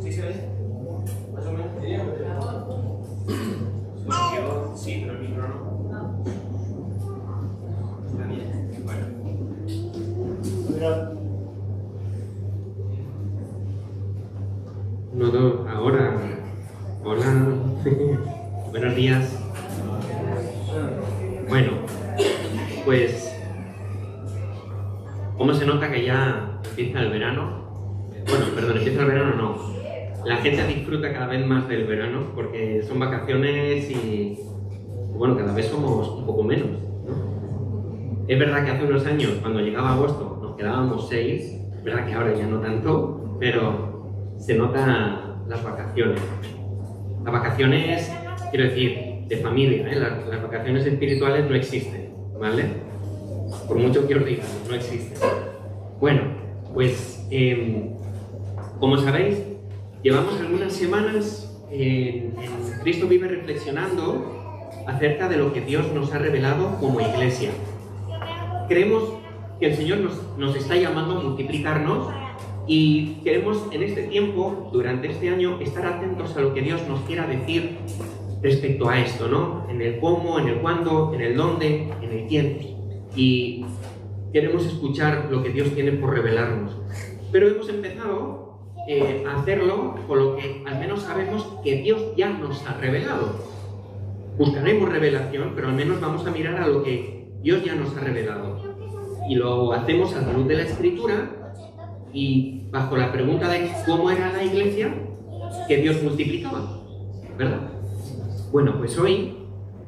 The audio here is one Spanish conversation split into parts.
¿Sí se ve? ¿Más o menos? Bueno, yo sí, pero el micro no. Está bien. Bueno. No, ahora. Hola. Buenos días. Bueno, pues. ¿Cómo se nota que ya empieza el verano? Bueno, perdón, empieza el verano no. La gente disfruta cada vez más del verano porque son vacaciones y, bueno, cada vez somos un poco menos, ¿no? Es verdad que hace unos años, cuando llegaba agosto, nos quedábamos 6, es verdad que ahora ya no tanto, pero se notan las vacaciones. Las vacaciones, quiero decir, de familia, ¿eh? Las vacaciones espirituales no existen, ¿vale? Por mucho que os digan, no existen. Bueno, pues, como sabéis, llevamos algunas semanas en Cristo Vive reflexionando acerca de lo que Dios nos ha revelado como iglesia. Creemos que el Señor nos está llamando a multiplicarnos y queremos en este tiempo, durante este año, estar atentos a lo que Dios nos quiera decir respecto a esto, ¿no? En el cómo, en el cuándo, en el dónde, en el quién. Y queremos escuchar lo que Dios tiene por revelarnos. Pero hemos empezado a hacerlo con lo que al menos sabemos que Dios ya nos ha revelado. Buscaremos revelación, pero al menos vamos a mirar a lo que Dios ya nos ha revelado. Y lo hacemos a la luz de la Escritura y bajo la pregunta de cómo era la iglesia que Dios multiplicaba, ¿verdad? Bueno, pues hoy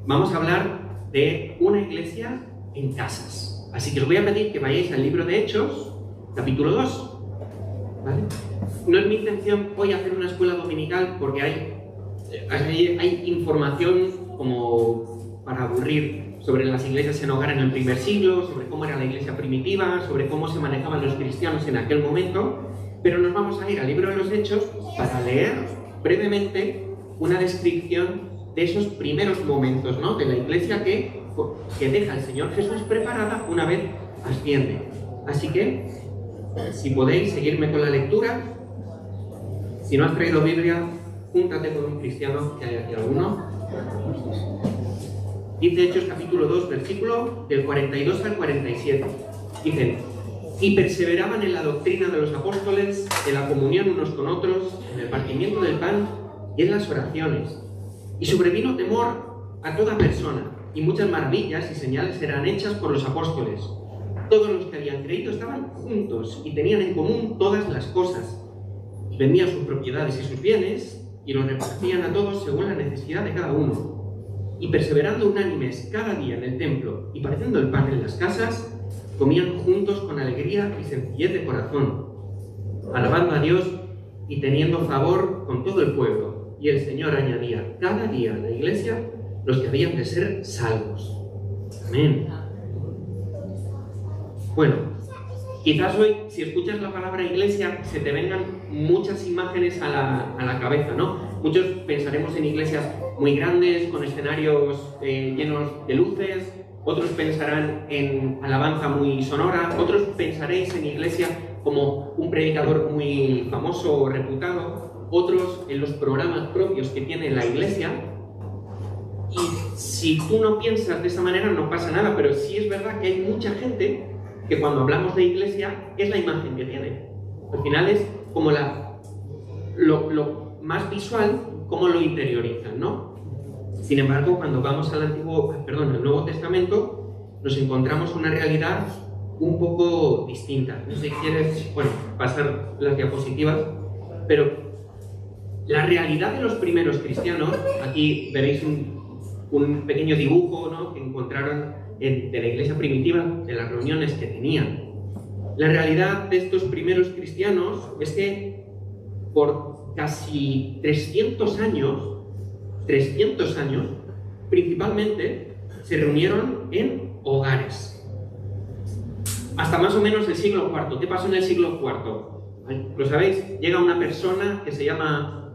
vamos a hablar de una iglesia en casas. Así que os voy a pedir que vayáis al libro de Hechos, capítulo 2. ¿Vale? No es mi intención hoy hacer una escuela dominical porque hay información como para aburrir sobre las iglesias en hogar en el primer siglo, sobre cómo era la iglesia primitiva, sobre cómo se manejaban los cristianos en aquel momento, pero nos vamos a ir al libro de los Hechos para leer brevemente una descripción de esos primeros momentos, ¿no? De la iglesia que deja el Señor Jesús preparada una vez asciende. Así que, si podéis seguirme con la lectura, si no has traído Biblia, júntate con un cristiano, que hay aquí alguno. Dice Hechos capítulo 2, versículo del 42 al 47. Dicen: y perseveraban en la doctrina de los apóstoles, en la comunión unos con otros, en el partimiento del pan y en las oraciones. Y sobrevino temor a toda persona, y muchas maravillas y señales eran hechas por los apóstoles. Todos los que habían creído estaban juntos y tenían en común todas las cosas. Vendían sus propiedades y sus bienes y los repartían a todos según la necesidad de cada uno. Y perseverando unánimes cada día en el templo y partiendo el pan en las casas, comían juntos con alegría y sencillez de corazón, alabando a Dios y teniendo favor con todo el pueblo. Y el Señor añadía cada día a la iglesia los que habían de ser salvos. Amén. Bueno, quizás hoy, si escuchas la palabra iglesia, se te vengan muchas imágenes a la cabeza, ¿no? Muchos pensaremos en iglesias muy grandes, con escenarios llenos de luces, otros pensarán en alabanza muy sonora, otros pensaréis en iglesia como un predicador muy famoso o reputado, otros en los programas propios que tiene la iglesia. Y si tú no piensas de esa manera no pasa nada, pero sí es verdad que hay mucha gente que cuando hablamos de iglesia es la imagen que tiene. Al final es como lo más visual, cómo lo interiorizan, ¿no? Sin embargo, cuando vamos al Nuevo Testamento, nos encontramos una realidad un poco distinta. No sé si quieres, pasar las diapositivas, pero la realidad de los primeros cristianos, aquí veréis un pequeño dibujo, ¿no?, que encontraron de la iglesia primitiva, de las reuniones que tenían. La realidad de estos primeros cristianos es que por casi 300 años, principalmente, se reunieron en hogares. Hasta más o menos el siglo IV. ¿Qué pasó en el siglo IV? ¿Lo sabéis? Llega una persona que se llama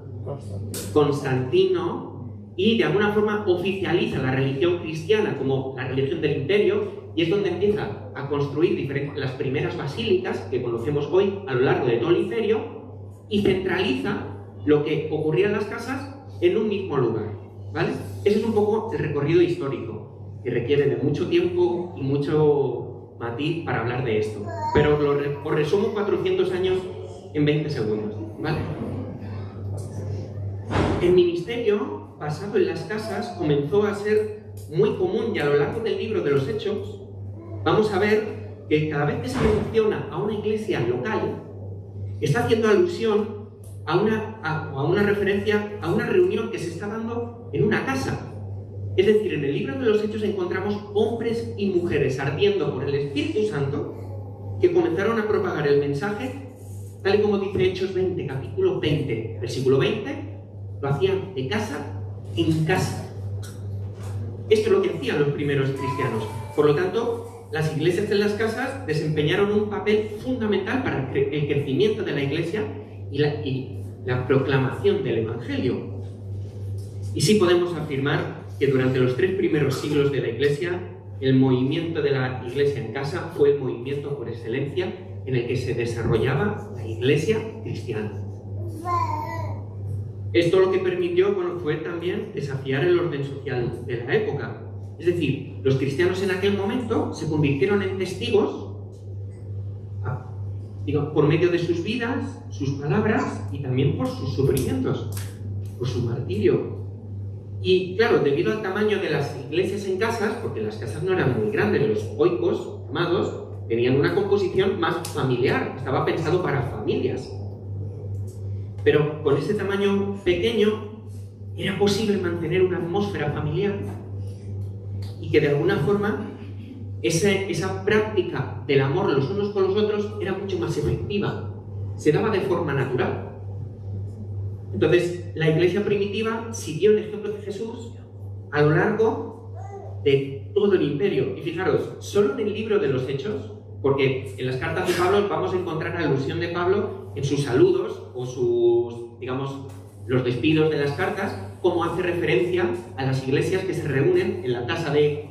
Constantino y de alguna forma oficializa la religión cristiana como la religión del imperio, y es donde empieza a construir las primeras basílicas que conocemos hoy a lo largo de todo el imperio y centraliza lo que ocurría en las casas en un mismo lugar, ¿vale? Ese es un poco el recorrido histórico, que requiere de mucho tiempo y mucho matiz para hablar de esto. Pero os resumo 400 años en 20 segundos, ¿vale? El ministerio basado en las casas comenzó a ser muy común y a lo largo del libro de los Hechos vamos a ver que cada vez que se menciona a una iglesia local está haciendo alusión a una referencia a una reunión que se está dando en una casa. Es decir, en el libro de los Hechos encontramos hombres y mujeres ardiendo por el Espíritu Santo que comenzaron a propagar el mensaje tal y como dice Hechos 20, capítulo 20, versículo 20, lo hacían de casa en casa. Esto es lo que hacían los primeros cristianos. Por lo tanto, las iglesias en las casas desempeñaron un papel fundamental para el crecimiento de la iglesia y la proclamación del Evangelio. Y sí podemos afirmar que durante los 3 primeros siglos de la iglesia, el movimiento de la iglesia en casa fue el movimiento por excelencia en el que se desarrollaba la iglesia cristiana. Esto lo que permitió, fue también desafiar el orden social de la época. Es decir, los cristianos en aquel momento se convirtieron en testigos por medio de sus vidas, sus palabras y también por sus sufrimientos, por su martirio. Y claro, debido al tamaño de las iglesias en casas, porque las casas no eran muy grandes, los oikos llamados tenían una composición más familiar, estaba pensado para familias. Pero con ese tamaño pequeño era posible mantener una atmósfera familiar y que de alguna forma esa práctica del amor los unos con los otros era mucho más efectiva, se daba de forma natural. Entonces, la iglesia primitiva siguió el ejemplo de Jesús a lo largo de todo el imperio. Y fijaros, solo en el libro de los Hechos, porque en las cartas de Pablo vamos a encontrar alusión de Pablo en sus saludos o sus, digamos, los despidos de las cartas, como hace referencia a las iglesias que se reúnen en la casa de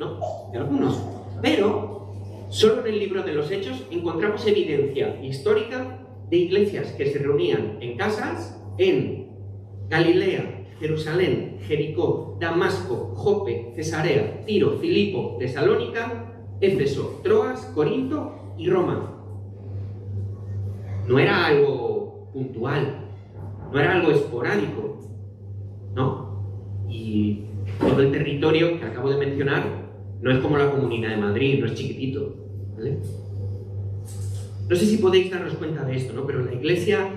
algunos. Pero solo en el libro de los Hechos encontramos evidencia histórica de iglesias que se reunían en casas en Galilea, Jerusalén, Jericó, Damasco, Jope, Cesarea, Tiro, Filipo, Tesalónica, Éfeso, Troas, Corinto y Roma. No era algo puntual, no era algo esporádico, ¿no? Y todo el territorio que acabo de mencionar no es como la Comunidad de Madrid, no es chiquitito, ¿vale? No sé si podéis daros cuenta de esto, ¿no? Pero la iglesia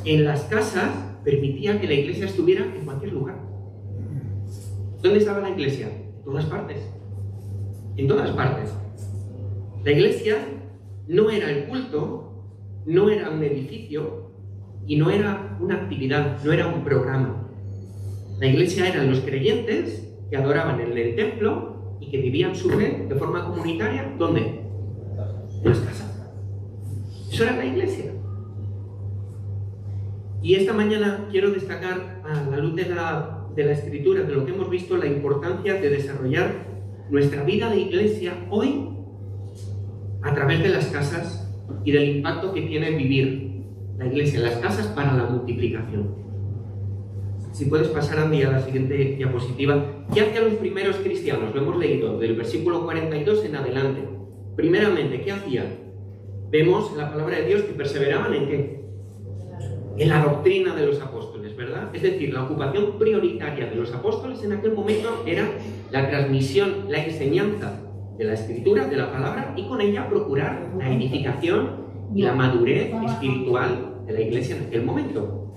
en las casas permitía que la iglesia estuviera en cualquier lugar. ¿Dónde estaba la iglesia? En todas partes. En todas partes. La iglesia no era el culto, no era un edificio y no era una actividad, no era un programa. La iglesia eran los creyentes que adoraban en el templo y que vivían su fe de forma comunitaria. ¿Dónde? En las casas. Eso era la iglesia. Y esta mañana quiero destacar, a la luz de la Escritura, de lo que hemos visto, la importancia de desarrollar nuestra vida de iglesia hoy a través de las casas y del impacto que tiene vivir la iglesia en las casas para la multiplicación. Si puedes pasar, Andy, a la siguiente diapositiva. ¿Qué hacían los primeros cristianos? Lo hemos leído del versículo 42 en adelante. Primeramente, ¿qué hacían? Vemos en la palabra de Dios que perseveraban ¿en qué? En la doctrina de los apóstoles, ¿verdad? Es decir, la ocupación prioritaria de los apóstoles en aquel momento era la transmisión, la enseñanza de la Escritura, de la palabra, y con ella procurar la edificación y la madurez espiritual de la iglesia en aquel momento.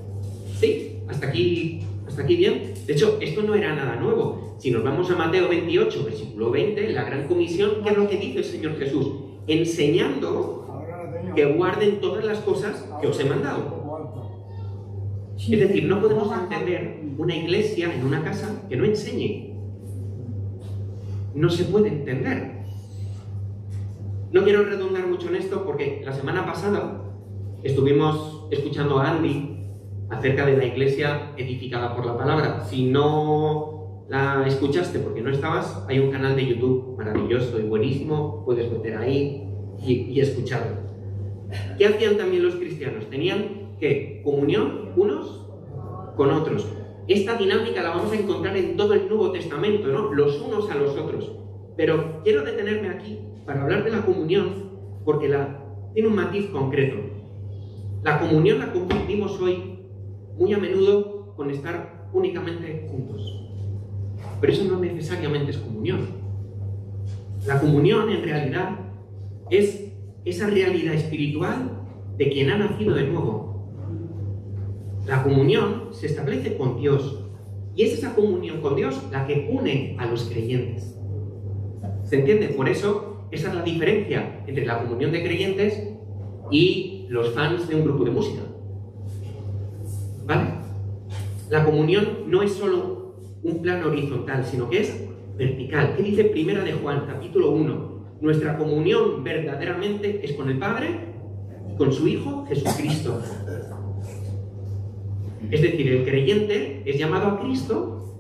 ¿Sí? ¿Hasta aquí bien? De hecho, esto no era nada nuevo. Si nos vamos a Mateo 28, versículo 20, la gran comisión, ¿qué es lo que dice el Señor Jesús? Enseñando que guarden todas las cosas que os he mandado. Es decir, no podemos entender una iglesia en una casa que no enseñe. No se puede entender. No quiero redundar mucho en esto porque la semana pasada estuvimos escuchando a Andy acerca de la iglesia edificada por la palabra. Si no la escuchaste porque no estabas, hay un canal de YouTube maravilloso y buenísimo, puedes meter ahí y escucharlo. ¿Qué hacían también los cristianos? Tenían, ¿qué? Comunión unos con otros. Esta dinámica la vamos a encontrar en todo el Nuevo Testamento, ¿no? Los unos a los otros. Pero quiero detenerme aquí para hablar de la comunión, porque tiene un matiz concreto. La comunión la confundimos hoy muy a menudo con estar únicamente juntos. Pero eso no necesariamente es comunión. La comunión, en realidad, es esa realidad espiritual de quien ha nacido de nuevo. La comunión se establece con Dios, y es esa comunión con Dios la que une a los creyentes. ¿Se entiende? Por eso, esa es la diferencia entre la comunión de creyentes y los fans de un grupo de música. ¿Vale? La comunión no es solo un plano horizontal, sino que es vertical. ¿Qué dice Primera de Juan, capítulo 1? Nuestra comunión verdaderamente es con el Padre y con su Hijo Jesucristo. Es decir, el creyente es llamado a Cristo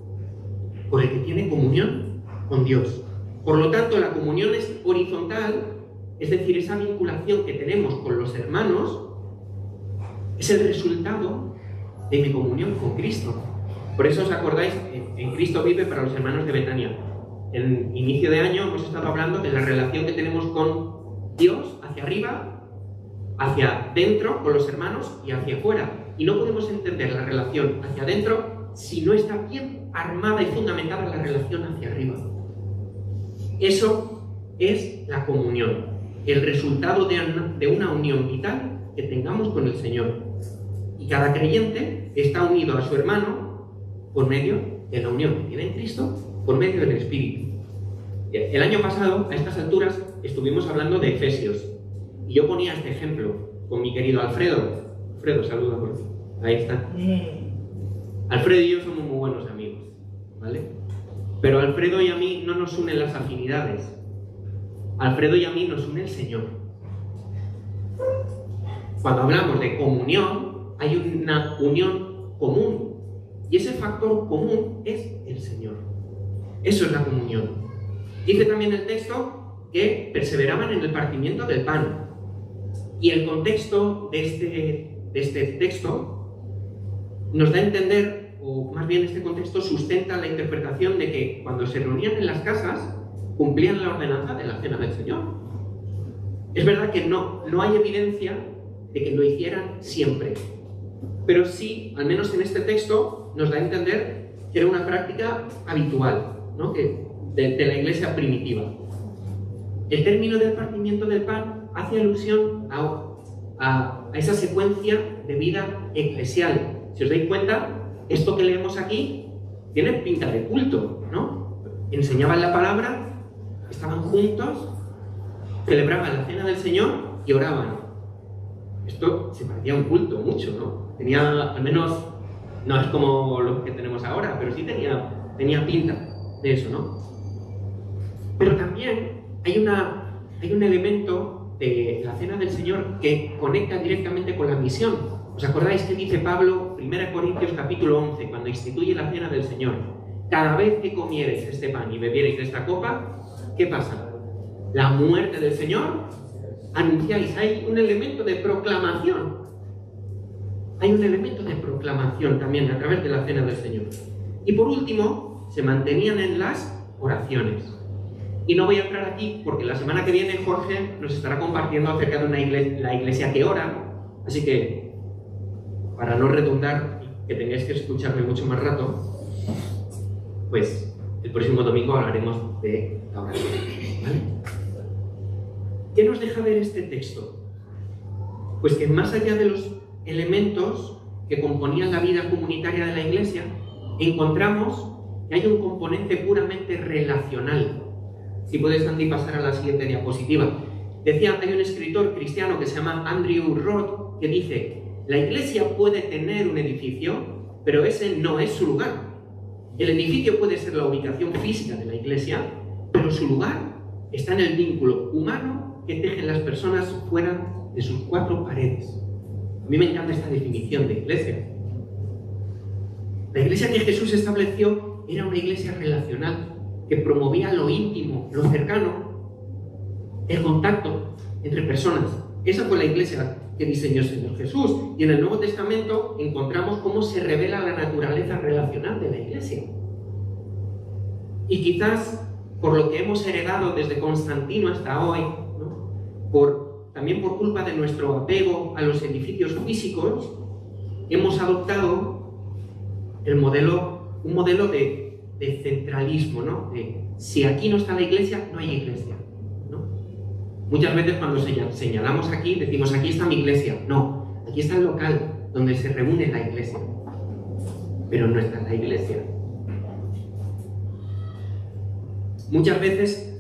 por el que tiene comunión con Dios. Por lo tanto, la comunión es horizontal, es decir, esa vinculación que tenemos con los hermanos es el resultado de mi comunión con Cristo. Por eso os acordáis, en Cristo vive para los hermanos de Betania. En inicio de año hemos estado hablando de la relación que tenemos con Dios hacia arriba, hacia dentro con los hermanos y hacia afuera. Y no podemos entender la relación hacia adentro si no está bien armada y fundamentada la relación hacia arriba. Eso es la comunión, el resultado de una unión vital que tengamos con el Señor. Y cada creyente está unido a su hermano por medio de la unión que tiene en Cristo, por medio del Espíritu. El año pasado, a estas alturas, estuvimos hablando de Efesios. Y yo ponía este ejemplo con mi querido Alfredo. Alfredo, saluda por ti. Ahí está. Alfredo y yo somos muy buenos amigos, ¿vale? Pero Alfredo y a mí no nos unen las afinidades. Alfredo y a mí nos une el Señor. Cuando hablamos de comunión, hay una unión común. Y ese factor común es el Señor. Eso es la comunión. Dice también el texto que perseveraban en el partimiento del pan. Y el contexto de este texto nos da a entender, o más bien este contexto sustenta la interpretación de que cuando se reunían en las casas, cumplían la ordenanza de la cena del Señor. Es verdad que no hay evidencia de que lo hicieran siempre, pero sí, al menos en este texto, nos da a entender que era una práctica habitual, ¿no? de la iglesia primitiva. El término del partimiento del pan hace alusión a esa secuencia de vida eclesial. Si os dais cuenta, esto que leemos aquí tiene pinta de culto, ¿no? Enseñaban la palabra, estaban juntos, celebraban la cena del Señor y oraban. Esto se parecía a un culto mucho, ¿no? Tenía, al menos, no es como lo que tenemos ahora, pero sí tenía pinta de eso, ¿no? Pero también hay un elemento de la cena del Señor que conecta directamente con la misión. ¿Os acordáis que dice Pablo, 1 Corintios capítulo 11, cuando instituye la cena del Señor? Cada vez que comiereis este pan y bebiereis de esta copa, ¿qué pasa? La muerte del Señor anunciáis. Hay un elemento de proclamación. Hay un elemento de proclamación también a través de la cena del Señor. Y por último, se mantenían en las oraciones. Y no voy a entrar aquí porque la semana que viene Jorge nos estará compartiendo acerca de la iglesia que ora. Así que, para no redundar y que tengáis que escucharme mucho más rato, pues el próximo domingo hablaremos de la oración. ¿Vale? ¿Qué nos deja ver este texto? Pues que más allá de los elementos que componían la vida comunitaria de la iglesia, encontramos que hay un componente puramente relacional. Si puedes, Andy, pasar a la siguiente diapositiva. Decía, hay un escritor cristiano que se llama Andrew Roth que dice: la iglesia puede tener un edificio, pero ese no es su lugar. El edificio puede ser la ubicación física de la iglesia, pero su lugar está en el vínculo humano que tejen las personas fuera de sus cuatro paredes. A mí me encanta esta definición de iglesia. La iglesia que Jesús estableció era una iglesia relacional, que promovía lo íntimo, lo cercano, el contacto entre personas. Esa fue la iglesia que diseñó el Señor Jesús. Y en el Nuevo Testamento encontramos cómo se revela la naturaleza relacional de la iglesia. Y quizás por lo que hemos heredado desde Constantino hasta hoy, ¿no? También por culpa de nuestro apego a los edificios físicos, hemos adoptado un modelo de centralismo, ¿no? De si aquí no está la iglesia, no hay iglesia, ¿no? Muchas veces cuando señalamos aquí, decimos aquí está mi iglesia. No, aquí está el local donde se reúne la iglesia, pero no está la iglesia. Muchas veces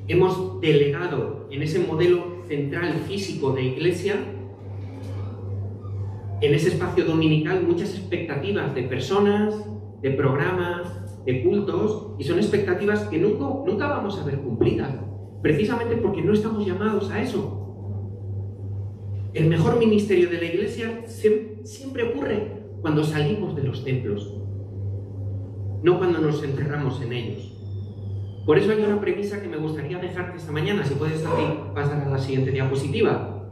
hemos delegado en ese modelo central físico de iglesia, en ese espacio dominical, muchas expectativas de personas, de programas, de cultos, y son expectativas que nunca vamos a ver cumplidas, precisamente porque no estamos llamados a eso. El mejor ministerio de la iglesia siempre ocurre cuando salimos de los templos, no cuando nos encerramos en ellos. Por eso hay una premisa que me gustaría dejarte esta mañana, si puedes pasar a la siguiente diapositiva.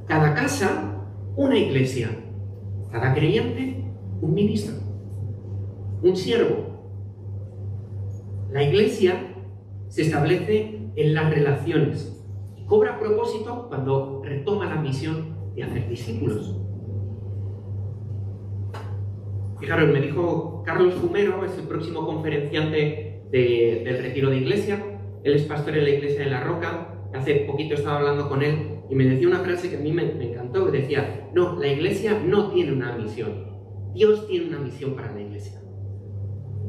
Cada casa, una iglesia. Cada creyente, un ministro, un siervo. La iglesia se establece en las relaciones y cobra propósito cuando retoma la misión de hacer discípulos. Fijaros, me dijo Carlos Fumero, es el próximo conferenciante del retiro de iglesia. Él es pastor en la iglesia de La Roca. Hace poquito estaba hablando con él y me decía una frase que a mí me encantó, que decía: no, la iglesia no tiene una misión, Dios tiene una misión para la iglesia.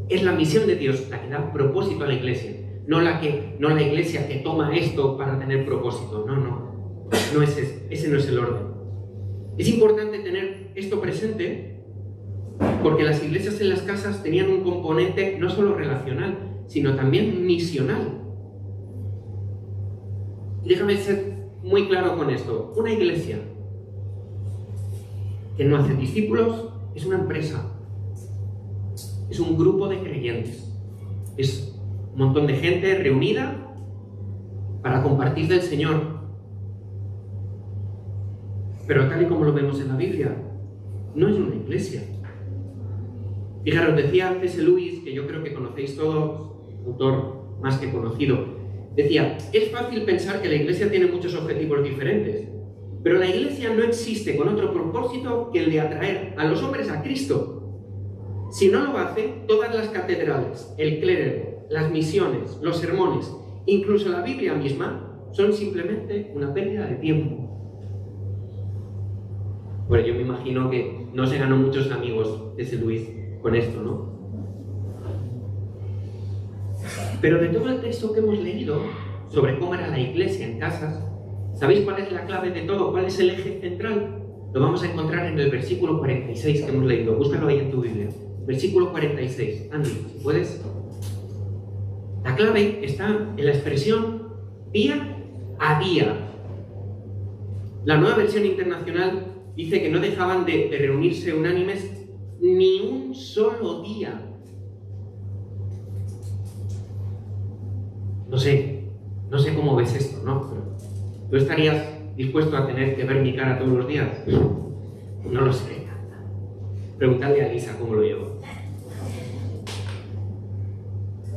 Es la misión de Dios la que da propósito a la iglesia, no la iglesia que toma esto para tener propósito. No es ese no es el orden. Es importante tener esto presente porque las iglesias en las casas tenían un componente no solo relacional, sino también misional. Y déjame ser muy claro con esto. Una iglesia que no hace discípulos es una empresa. Es un grupo de creyentes. Es un montón de gente reunida para compartir del Señor. Pero tal y como lo vemos en la Biblia, no es una iglesia. Fijaros, decía C.S. Lewis, que yo creo que conocéis todos, autor más que conocido, decía: es fácil pensar que la iglesia tiene muchos objetivos diferentes, pero la iglesia no existe con otro propósito que el de atraer a los hombres a Cristo. Si no lo hace, todas las catedrales, el clero, las misiones, los sermones, incluso la Biblia misma, son simplemente una pérdida de tiempo. Bueno, yo me imagino que no se ganó muchos amigos C.S. Lewis con esto, ¿no? Pero de todo el texto que hemos leído sobre cómo era la iglesia en casas, ¿sabéis cuál es la clave de todo? ¿Cuál es el eje central? Lo vamos a encontrar en el versículo 46 que hemos leído. Búscalo ahí en tu Biblia. Versículo 46. Andy, si puedes. La clave está en la expresión día a día. La Nueva Versión Internacional dice que no dejaban de reunirse unánimes ni un solo día. No sé cómo ves esto, ¿no? Pero ¿tú estarías dispuesto a tener que ver mi cara todos los días? No lo sé. Preguntadle a Lisa cómo lo llevo.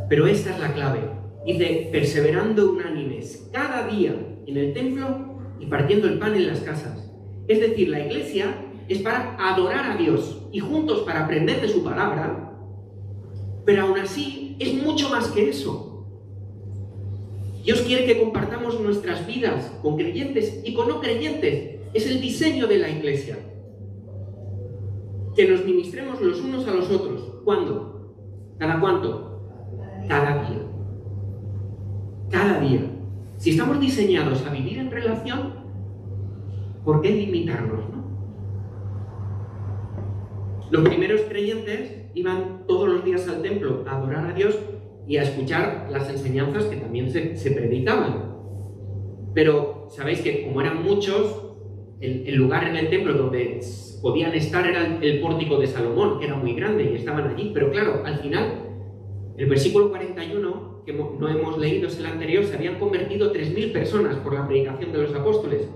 Pero esta es la clave. Dice: perseverando unánimes cada día en el templo y partiendo el pan en las casas. Es decir, la iglesia es para adorar a Dios y juntos para aprender de su palabra, pero aún así es mucho más que eso. Dios quiere que compartamos nuestras vidas con creyentes y con no creyentes. Es el diseño de la iglesia. Que nos ministremos los unos a los otros. ¿Cuándo? ¿Cada cuánto? Cada día. Cada día. Si estamos diseñados a vivir en relación, ¿por qué limitarnos, no? Los primeros creyentes iban todos los días al templo a adorar a Dios y a escuchar las enseñanzas que también se predicaban. Pero sabéis que como eran muchos, el lugar en el templo donde podían estar era el pórtico de Salomón, que era muy grande, y estaban allí. Pero claro, al final, el versículo 41, que no hemos leído, es el anterior, se habían convertido 3.000 personas por la predicación de los apóstoles.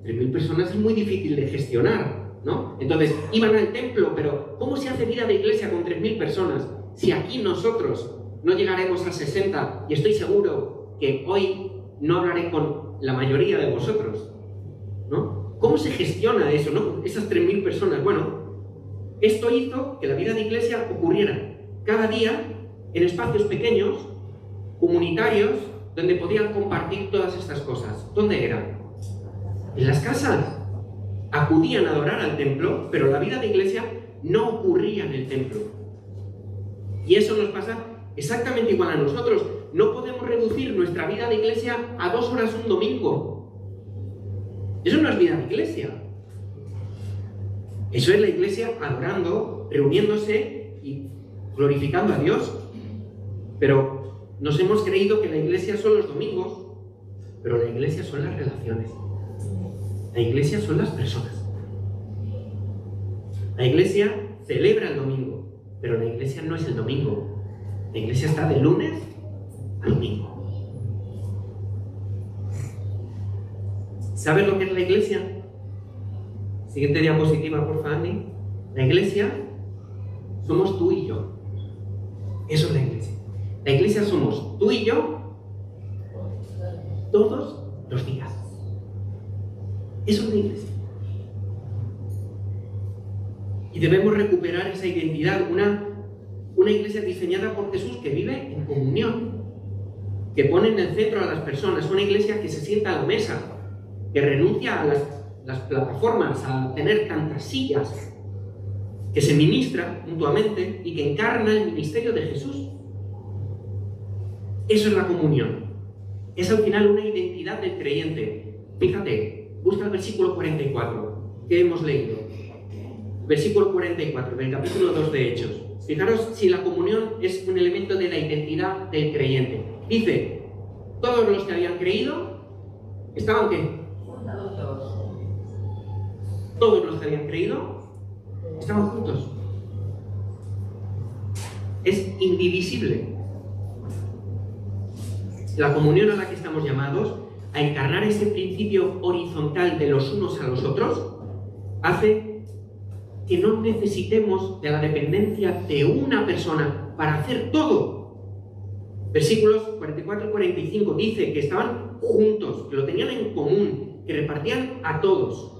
3.000 personas es muy difícil de gestionar, ¿no? Entonces, iban al templo, pero ¿cómo se hace vida de iglesia con 3.000 personas? Si aquí nosotros no llegaremos a 60, y estoy seguro que hoy no hablaré con la mayoría de vosotros, ¿no? ¿Cómo se gestiona eso, no? Esas 3.000 personas. Bueno, esto hizo que la vida de iglesia ocurriera cada día en espacios pequeños, comunitarios, donde podían compartir todas estas cosas. ¿Dónde eran? En las casas. Acudían a adorar al templo, pero la vida de iglesia no ocurría en el templo. Y eso nos pasa exactamente igual a nosotros. No podemos reducir nuestra vida de iglesia a 2 horas un domingo. Eso no es vida de iglesia. Eso es la iglesia adorando, reuniéndose y glorificando a Dios. Pero nos hemos creído que la iglesia son los domingos, pero la iglesia son las relaciones. La iglesia son las personas. La iglesia celebra el domingo, pero la iglesia no es el domingo. La iglesia está de lunes a domingo. ¿Sabes lo que es la iglesia? Siguiente diapositiva, por favor, Andy. La iglesia somos tú y yo. Eso es la iglesia. La iglesia somos tú y yo todos los días. Eso es la iglesia. Y debemos recuperar esa identidad, una iglesia diseñada por Jesús que vive en comunión, que pone en el centro a las personas, una iglesia que se sienta a la mesa, que renuncia a las plataformas, a tener tantas sillas, que se ministra mutuamente y que encarna el ministerio de Jesús. Eso es la comunión. Es al final una identidad del creyente. Fíjate, busca el versículo 44 que hemos leído. Versículo 44 del capítulo 2 de Hechos. Fijaros si la comunión es un elemento de la identidad del creyente. Dice, todos los que habían creído, ¿estaban qué? Todos los que habían creído, estaban juntos. Es indivisible. La comunión a la que estamos llamados a encarnar ese principio horizontal de los unos a los otros hace que no necesitemos de la dependencia de una persona para hacer todo. Versículos 44 y 45 dice que estaban juntos, que lo tenían en común, que repartían a todos.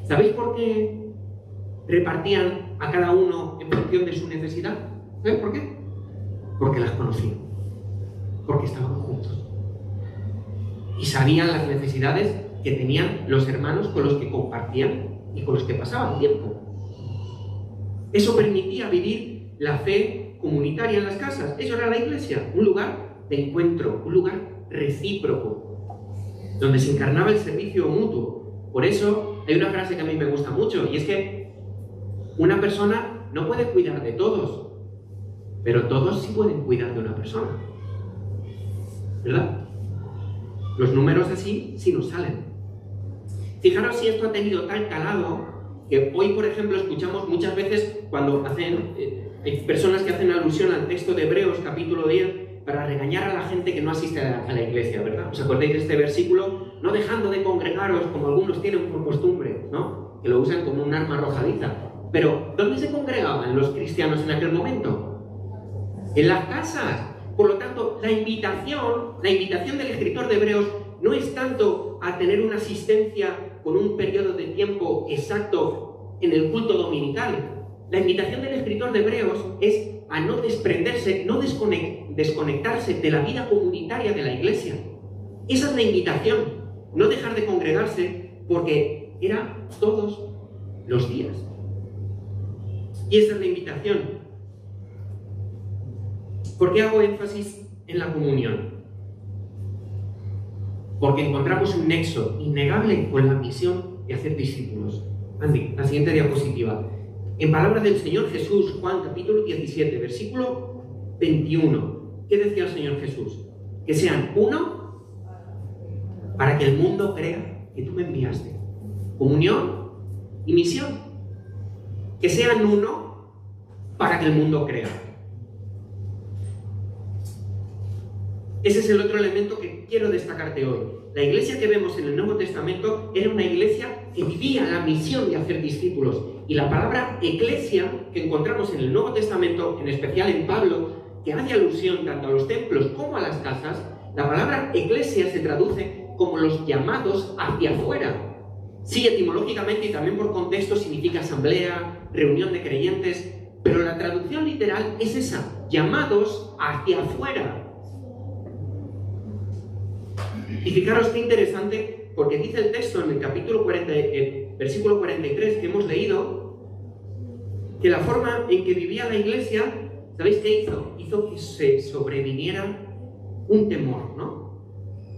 ¿Sabéis por qué repartían a cada uno en función de su necesidad? ¿Sabéis por qué? Porque las conocían, porque estaban juntos y sabían las necesidades que tenían los hermanos con los que compartían y con los que pasaban tiempo. Eso permitía vivir la fe comunitaria en las casas. Eso era la iglesia, un lugar de encuentro, un lugar recíproco, donde se encarnaba el servicio mutuo. Por eso hay una frase que a mí me gusta mucho, y es que una persona no puede cuidar de todos, pero todos sí pueden cuidar de una persona, ¿verdad? Los números así sí nos salen. Fijaros si esto ha tenido tal calado que hoy, por ejemplo, escuchamos muchas veces cuando hay personas que hacen alusión al texto de Hebreos capítulo 10 para regañar a la gente que no asiste a la iglesia, ¿verdad? ¿Os acordáis de este versículo? No dejando de congregaros como algunos tienen por costumbre, ¿no? Que lo usan como un arma arrojadiza. Pero, ¿dónde se congregaban los cristianos en aquel momento? En las casas. Por lo tanto, la invitación del escritor de Hebreos no es tanto a tener una asistencia con un periodo de tiempo exacto en el culto dominical. La invitación del escritor de Hebreos es a no desprenderse, no desconectarse de la vida comunitaria de la iglesia. Esa es la invitación, no dejar de congregarse, porque era todos los días. Y esa es la invitación. ¿Por qué hago énfasis en la comunión? Porque encontramos un nexo innegable con la misión de hacer discípulos. Andy, la siguiente diapositiva. En palabras del Señor Jesús, Juan capítulo 17, versículo 21. ¿Qué decía el Señor Jesús? Que sean uno para que el mundo crea que tú me enviaste. comunión y misión. Que sean uno para que el mundo crea. Ese es el otro elemento que quiero destacarte hoy. La iglesia que vemos en el Nuevo Testamento era una iglesia que vivía la misión de hacer discípulos. Y la palabra eclesia que encontramos en el Nuevo Testamento, en especial en Pablo, que hace alusión tanto a los templos como a las casas, la palabra eclesia se traduce como los llamados hacia afuera. Sí, etimológicamente y también por contexto significa asamblea, reunión de creyentes, pero la traducción literal es esa, llamados hacia afuera. Y fijaros qué interesante, porque dice el texto en el capítulo 40, versículo 43 que hemos leído, que la forma en que vivía la iglesia, ¿sabéis qué hizo? Hizo que se sobreviniera un temor, ¿no?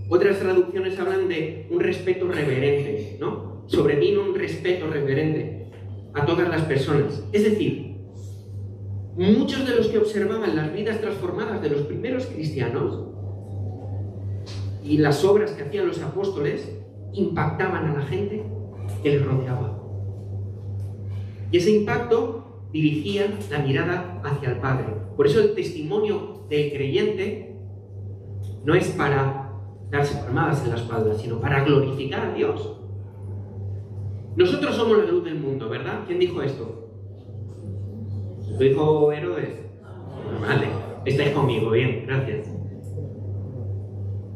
Otras traducciones hablan de un respeto reverente, ¿no? Sobrevino un respeto reverente a todas las personas. Es decir, muchos de los que observaban las vidas transformadas de los primeros cristianos y las obras que hacían los apóstoles impactaban a la gente que les rodeaba. Y ese impacto dirigía la mirada hacia el Padre. Por eso el testimonio del creyente no es para darse palmadas en la espalda, sino para glorificar a Dios. Nosotros somos la luz del mundo, ¿verdad? ¿Quién dijo esto? ¿Lo dijo Herodes? Vale, estáis conmigo, bien, gracias.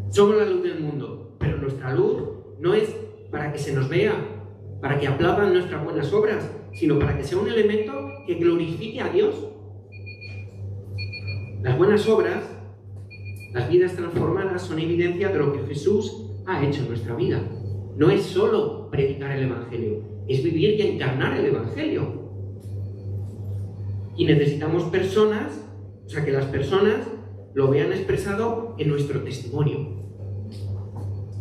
Somos la luz del mundo, pero nuestra luz no es para que se nos vea, para que aplaudan nuestras buenas obras, sino para que sea un elemento que glorifique a Dios. Las buenas obras, las vidas transformadas, son evidencia de lo que Jesús ha hecho en nuestra vida. No es solo predicar el Evangelio, es vivir y encarnar el Evangelio. Y necesitamos personas, o sea, que las personas lo vean expresado en nuestro testimonio.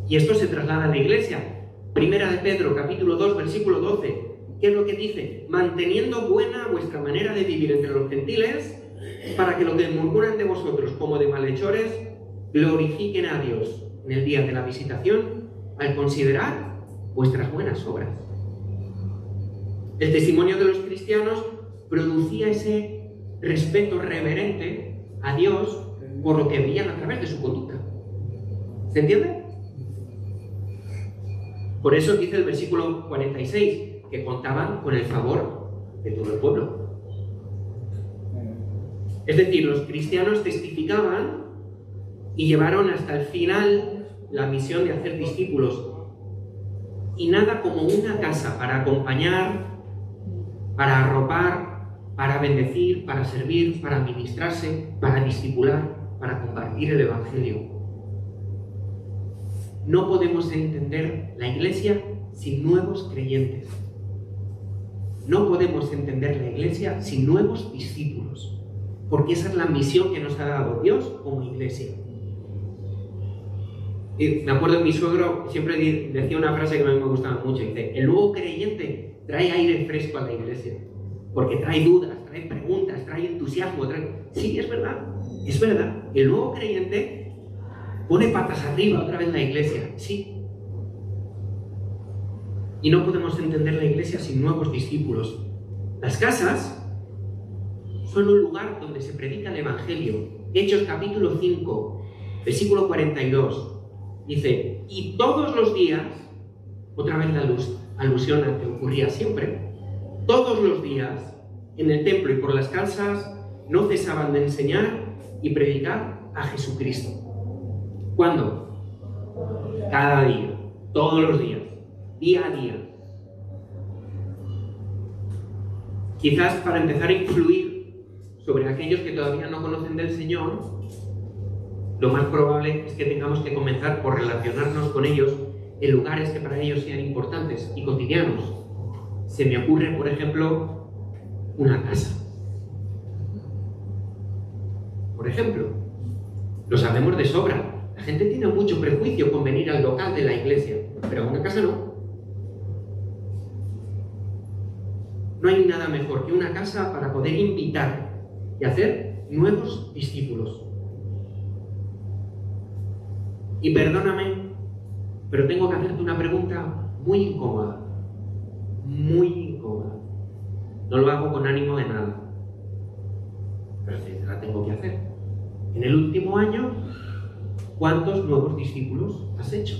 Y esto se traslada a la iglesia. Primera de Pedro, capítulo 2, versículo 12. ¿Qué es lo que dice? Manteniendo buena vuestra manera de vivir entre los gentiles, para que lo que murmuran de vosotros como de malhechores, glorifiquen a Dios en el día de la visitación, al considerar vuestras buenas obras. El testimonio de los cristianos producía ese respeto reverente a Dios por lo que veían a través de su conducta. ¿Se entiende? Por eso dice el versículo 46, que contaban con el favor de todo el pueblo. Es decir, los cristianos testificaban y llevaron hasta el final la misión de hacer discípulos. Y nada como una casa para acompañar, para arropar, para bendecir, para servir, para ministrarse, para discipular, para compartir el Evangelio. No podemos entender la iglesia sin nuevos creyentes. No podemos entender la iglesia sin nuevos discípulos, porque esa es la misión que nos ha dado Dios como iglesia. Y me acuerdo que mi suegro siempre decía una frase que a mí me gustaba mucho, dice: el nuevo creyente trae aire fresco a la iglesia, porque trae dudas, trae preguntas, trae entusiasmo, Sí, es verdad, el nuevo creyente pone patas arriba otra vez la iglesia, sí. Y no podemos entender la iglesia sin nuevos discípulos. Las casas son un lugar donde se predica el Evangelio. Hechos capítulo 5, versículo 42. Dice: y todos los días, otra vez la alusión a que ocurría siempre, todos los días en el templo y por las casas no cesaban de enseñar y predicar a Jesucristo. ¿Cuándo? Cada día, todos los días, día a día. Quizás para empezar a influir sobre aquellos que todavía no conocen del Señor, lo más probable es que tengamos que comenzar por relacionarnos con ellos en lugares que para ellos sean importantes y cotidianos. Se me ocurre, por ejemplo, una casa. Por ejemplo, lo sabemos de sobra. La gente tiene mucho prejuicio con venir al local de la iglesia, pero a una casa no. No hay nada mejor que una casa para poder invitar y hacer nuevos discípulos. Y perdóname, pero tengo que hacerte una pregunta muy incómoda. muy incómoda. No lo hago con ánimo de nada. Pero la tengo que hacer. En el último año, ¿cuántos nuevos discípulos has hecho?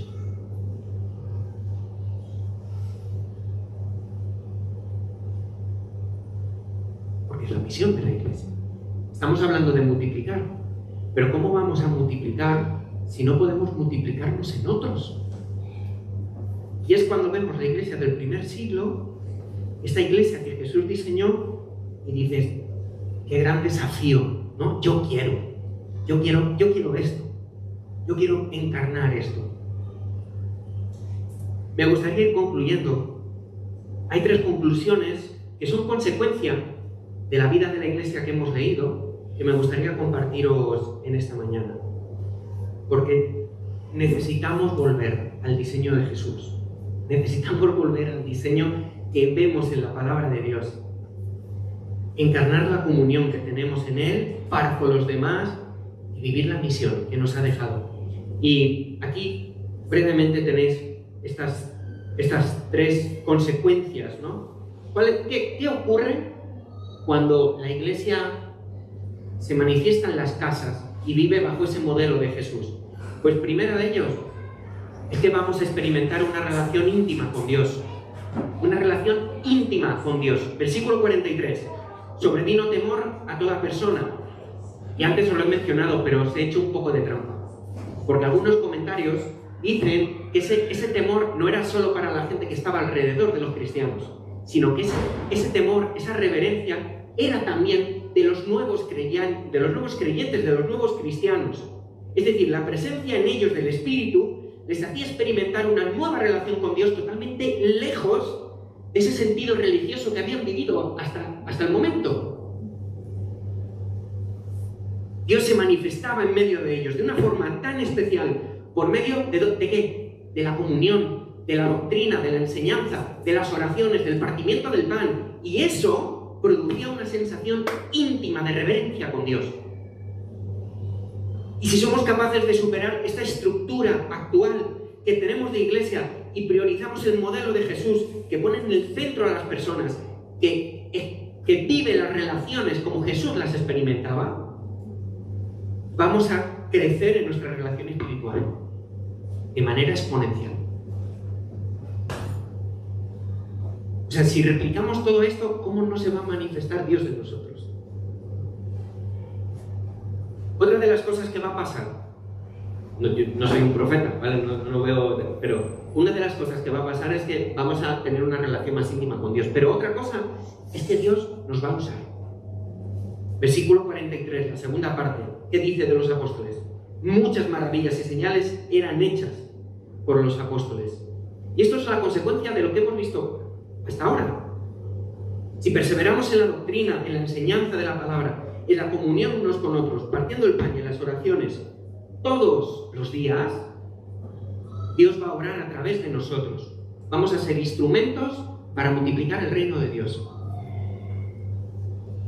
Porque es la misión de la iglesia. Estamos hablando de multiplicar. Pero ¿cómo vamos a multiplicar si no podemos multiplicarnos en otros? Y es cuando vemos la iglesia del primer siglo, esta iglesia que Jesús diseñó, y dices, qué gran desafío, ¿no? Yo quiero esto. Yo quiero encarnar esto. Me gustaría ir concluyendo. Hay 3 conclusiones que son consecuencia de la vida de la iglesia que hemos leído, que me gustaría compartiros en esta mañana. Porque necesitamos volver al diseño de Jesús. Necesitamos volver al diseño que vemos en la palabra de Dios. Encarnar la comunión que tenemos en Él para con los demás y vivir la misión que nos ha dejado. Y aquí brevemente tenéis estas 3 consecuencias, ¿no? ¿Qué ocurre cuando la iglesia se manifiesta en las casas y vive bajo ese modelo de Jesús? Pues primero de ellos es que vamos a experimentar una relación íntima con Dios. Una relación íntima con Dios. Versículo 43. Sobrevino temor a toda persona. Y antes os lo he mencionado, pero os he hecho un poco de trampa. Porque algunos comentarios dicen que ese temor no era solo para la gente que estaba alrededor de los cristianos, sino que ese temor, esa reverencia, era también de los nuevos creyentes, de los nuevos cristianos. Es decir, la presencia en ellos del Espíritu les hacía experimentar una nueva relación con Dios totalmente lejos de ese sentido religioso que habían vivido hasta el momento. Dios se manifestaba en medio de ellos de una forma tan especial, por medio ¿de qué? De la comunión, de la doctrina, de la enseñanza, de las oraciones, del partimiento del pan. Y eso producía una sensación íntima de reverencia con Dios. Y si somos capaces de superar esta estructura actual que tenemos de iglesia y priorizamos el modelo de Jesús, que pone en el centro a las personas, que vive las relaciones como Jesús las experimentaba, vamos a crecer en nuestra relación espiritual de manera exponencial. O sea, si replicamos todo esto, ¿cómo no se va a manifestar Dios en nosotros? Otra de las cosas que va a pasar, yo no soy un profeta, ¿vale? No lo veo, pero una de las cosas que va a pasar es que vamos a tener una relación más íntima con Dios. Pero otra cosa es que Dios nos va a usar. Versículo 43, la segunda parte, ¿qué dice de los apóstoles? Muchas maravillas y señales eran hechas por los apóstoles. Y esto es la consecuencia de lo que hemos visto hasta ahora. Si perseveramos en la doctrina, en la enseñanza de la palabra, en la comunión unos con otros, partiendo el pan y en las oraciones, todos los días, Dios va a obrar a través de nosotros. Vamos a ser instrumentos para multiplicar el reino de Dios.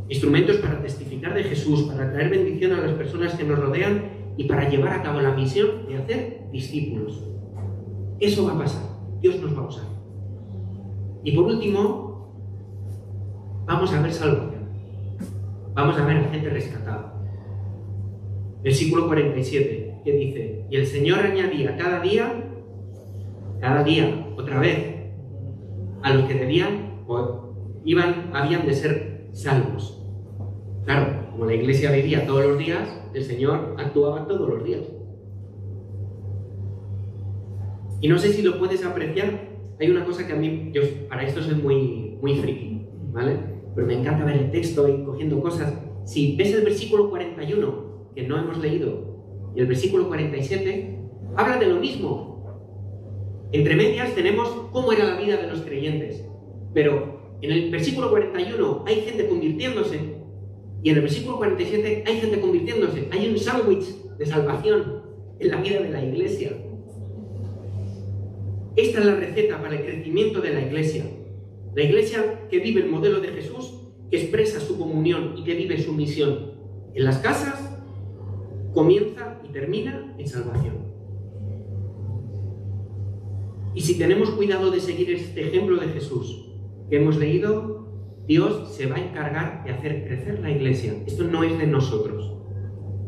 Instrumentos para testificar de Jesús, para traer bendición a las personas que nos rodean y para llevar a cabo la misión de hacer discípulos. Eso va a pasar. Dios nos va a usar. Y por último, vamos a ver salvación. Vamos a ver a gente rescatada. Versículo 47, que dice: y el Señor añadía cada día, otra vez, a los que debían o habían de ser salvos. Claro, como la iglesia vivía todos los días, el Señor actuaba todos los días. Y no sé si lo puedes apreciar. Hay una cosa que a mí, yo para esto soy muy friki, ¿vale? Pero me encanta ver el texto y cogiendo cosas. Si ves el versículo 41, que no hemos leído, y el versículo 47, habla de lo mismo. Entre medias tenemos cómo era la vida de los creyentes. Pero en el versículo 41 hay gente convirtiéndose, y en el versículo 47 hay gente convirtiéndose. Hay un sándwich de salvación en la vida de la iglesia. Esta es la receta para el crecimiento de la iglesia. La iglesia que vive el modelo de Jesús, que expresa su comunión y que vive su misión. En las casas comienza y termina en salvación. Y si tenemos cuidado de seguir este ejemplo de Jesús, que hemos leído, Dios se va a encargar de hacer crecer la iglesia. Esto no es de nosotros.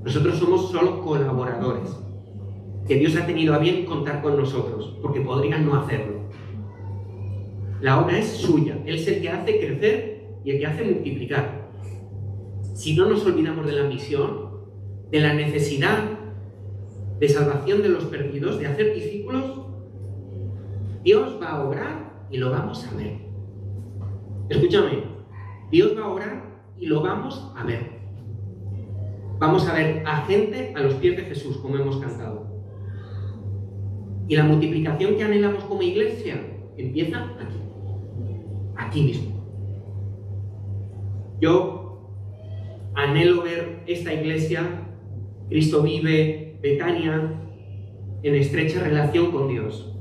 Nosotros somos solo colaboradores, que Dios ha tenido a bien contar con nosotros, porque podrían no hacerlo. La obra es suya. Él es el que hace crecer y el que hace multiplicar. Si no nos olvidamos de la misión, de la necesidad de salvación de los perdidos, de hacer discípulos, Dios va a obrar y lo vamos a ver. Escúchame, Dios va a obrar y lo vamos a ver. Vamos a ver a gente a los pies de Jesús, como hemos cantado. Y la multiplicación que anhelamos como iglesia empieza aquí mismo. Yo anhelo ver esta iglesia, Cristo Vive, Betania, en estrecha relación con Dios,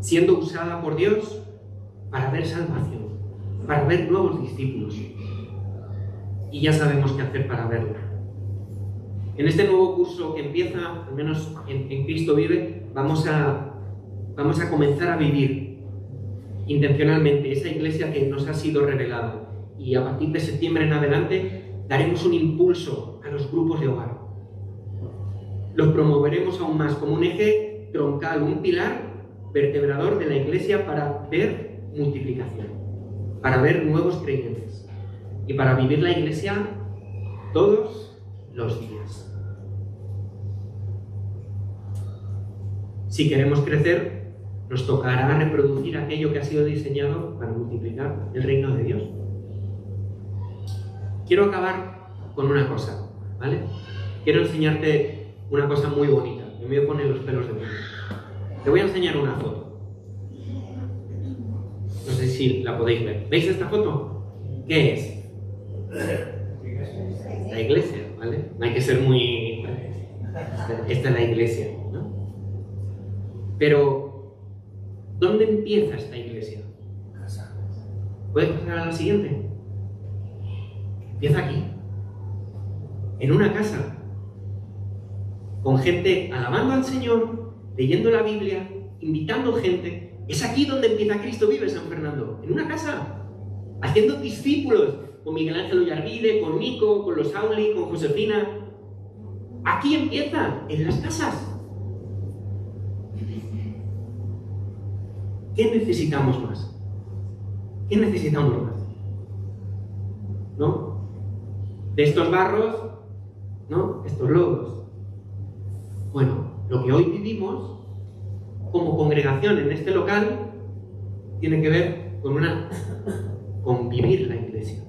siendo usada por Dios para ver salvación, para ver nuevos discípulos. Y ya sabemos qué hacer para verlo. En este nuevo curso que empieza, al menos en Cristo Vive, vamos a comenzar a vivir intencionalmente esa iglesia que nos ha sido revelada. Y a partir de septiembre en adelante daremos un impulso a los grupos de hogar. Los promoveremos aún más como un eje troncal, un pilar vertebrador de la iglesia para ver multiplicación, para ver nuevos creyentes y para vivir la iglesia todos los días. Si queremos crecer, nos tocará reproducir aquello que ha sido diseñado para multiplicar el reino de Dios. Quiero acabar con una cosa, ¿vale? Quiero enseñarte una cosa muy bonita, que me pone los pelos de punta. Te voy a enseñar una foto. No sé si la podéis ver. ¿Veis esta foto? ¿Qué es? La iglesia, ¿vale? No hay que ser muy... Esta es la iglesia, ¿no? Pero, ¿dónde empieza esta iglesia? ¿Puedes pasar a la siguiente? Empieza aquí, en una casa, con gente alabando al Señor, leyendo la Biblia, invitando gente. Es aquí donde empieza Cristo Vive, San Fernando, en una casa, haciendo discípulos, con Miguel Ángel Ollarvide, con Nico, con los Auli, con Josefina. Aquí empieza, en las casas. ¿Qué necesitamos más? ¿Qué necesitamos más? ¿No? De estos barros, ¿no? Estos lodos. Bueno, lo que hoy vivimos como congregación en este local tiene que ver con vivir la iglesia.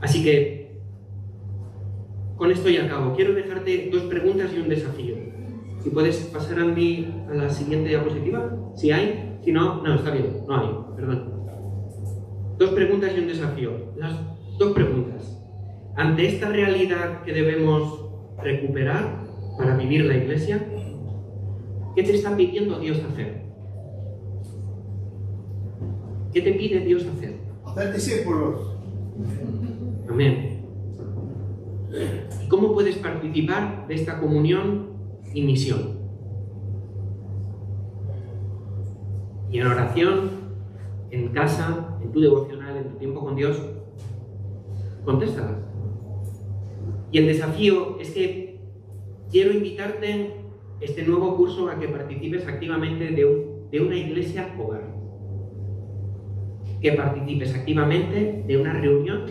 Así que, con esto ya acabo. Quiero dejarte 2 preguntas y un desafío. Si puedes pasar a la siguiente diapositiva, si hay. Si no, no, está bien, no hay, perdón. 2 preguntas y un desafío. Las 2 preguntas. Ante esta realidad que debemos recuperar para vivir la iglesia, ¿qué te está pidiendo Dios hacer? ¿Qué te pide Dios hacer? Hacer discípulos. Amén. ¿Y cómo puedes participar de esta comunión y misión? Y en oración, en casa, en tu devocional, en tu tiempo con Dios, contéstalas. Y el desafío es que quiero invitarte este nuevo curso a que participes activamente de una iglesia hogar. Que participes activamente de una reunión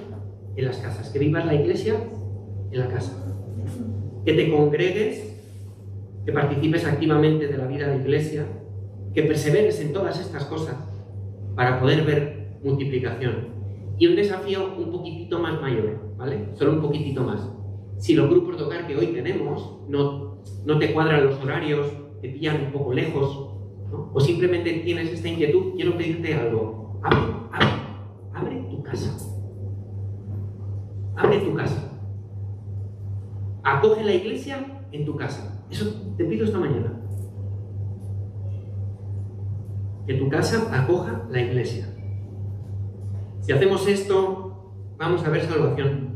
en las casas. Que vivas la iglesia en la casa. Que te congregues, que participes activamente de la vida de la iglesia, que perseveres en todas estas cosas para poder ver multiplicación. Y un desafío un poquitito más mayor, ¿vale? Solo un poquitito más. Si los grupos de hogar que hoy tenemos no te cuadran los horarios, te pillan un poco lejos, ¿no? O simplemente tienes esta inquietud, quiero pedirte algo. Abre tu casa. Abre tu casa. Acoge la iglesia en tu casa. Eso te pido esta mañana. Que tu casa acoja la iglesia. Si hacemos esto, vamos a ver salvación.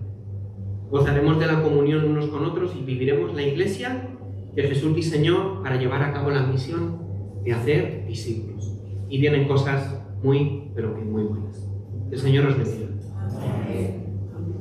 Gozaremos de la comunión unos con otros y viviremos la iglesia que Jesús diseñó para llevar a cabo la misión de hacer discípulos. y vienen cosas muy, pero que muy buenas. Que el Señor os bendiga.